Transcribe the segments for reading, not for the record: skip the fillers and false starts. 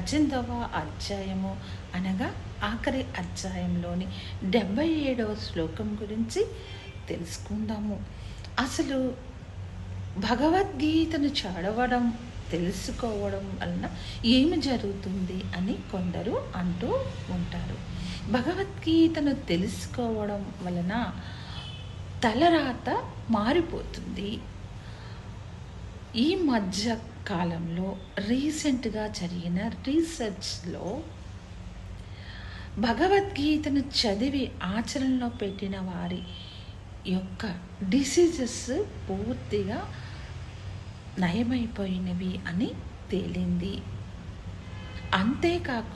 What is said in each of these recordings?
18వ అధ్యాయము అనగా ఆఖరి అధ్యాయంలోని 77వ శ్లోకం గురించి తెలుసుకుందాము. అసలు భగవద్గీతను చదవడం తెలుసుకోవడం వలన ఏమి జరుగుతుంది అని కొందరు అంటూ ఉంటారు. భగవద్గీతను తెలుసుకోవడం వలన తలరాత మారిపోతుంది. ఈ మధ్య కాలంలో రీసెంట్గా జరిగిన రీసెర్చ్లో భగవద్గీతను చదివి ఆచరణలో పెట్టిన వారి యొక్క డిసీజెస్ పూర్తిగా నయమైపోయినవి అని తేలింది. అంతేకాక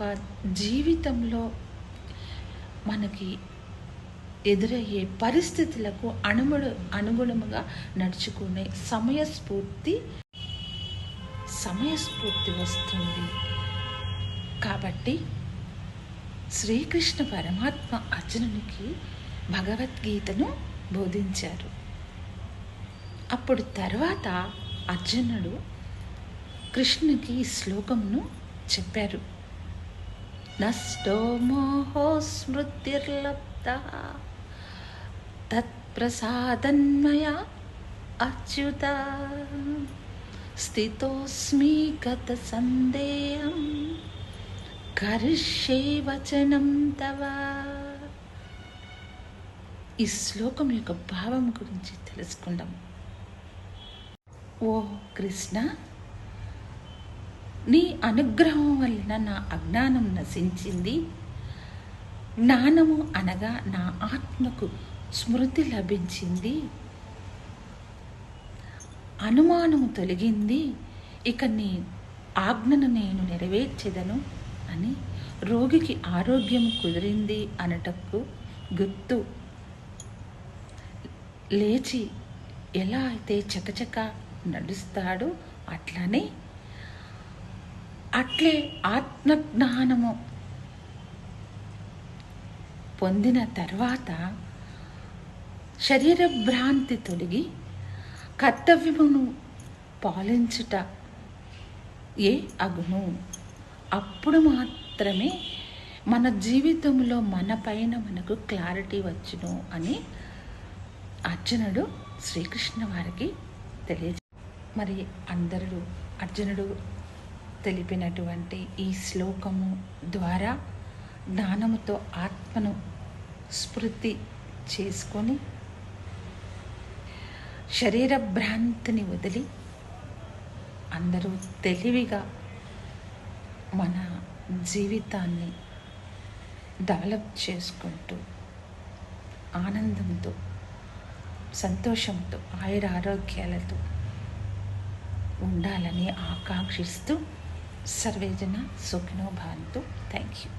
జీవితంలో మనకి ఎదురయ్యే పరిస్థితులకు అనుగుణముగా నడుచుకునే సమయస్ఫూర్తి వస్తుంది. కాబట్టి శ్రీకృష్ణ పరమాత్మ అర్జునునికి భగవద్గీతను బోధించారు. అప్పుడు తర్వాత అర్జునుడు కృష్ణునికి ఈ శ్లోకమును చెప్పారు. నష్టో మోహో స్మృతిర్లబ్ధః తత్ప్రసాదన్మయా అచ్యుత స్థితోస్మి గత సందేహం కరిష్యే వచనం తవ. ఈ శ్లోకం యొక్క భావం గురించి తెలుసుకుందాం. ఓ కృష్ణ, నీ అనుగ్రహం వలన నా అజ్ఞానం నశించింది. జ్ఞానము అనగా నా ఆత్మకు స్మృతి లభించింది. అనుమానము తొలగింది. ఇక నీ ఆజ్ఞను నేను నెరవేర్చెదను అని రోగికి ఆరోగ్యం కుదిరింది అనటకు గుర్తు. లేచి ఎలా అయితే చకచక నడుస్తాడో అట్లే ఆత్మజ్ఞానము పొందిన తర్వాత శరీర భ్రాంతి తొలగి కర్తవ్యమును పాలించుట అగును. అప్పుడు మాత్రమే మన జీవితంలో మన పైన మనకు క్లారిటీ వచ్చును అని అర్జునుడు శ్రీకృష్ణ వారికి మరి అందరూ అర్జునుడు తెలిపినటువంటి ఈ శ్లోకము ద్వారా జ్ఞానముతో ఆత్మను స్మృతి చేసుకొని శరీర భ్రాంతిని వదిలి అందరూ తెలివిగా మన జీవితాన్ని డెవలప్ చేసుకుంటూ ఆనందంతో సంతోషంతో ఆయురారోగ్యాలతో ఉండాలని ఆకాంక్షిస్తూ సర్వేజన సుఖినో భవంతు. Thank you.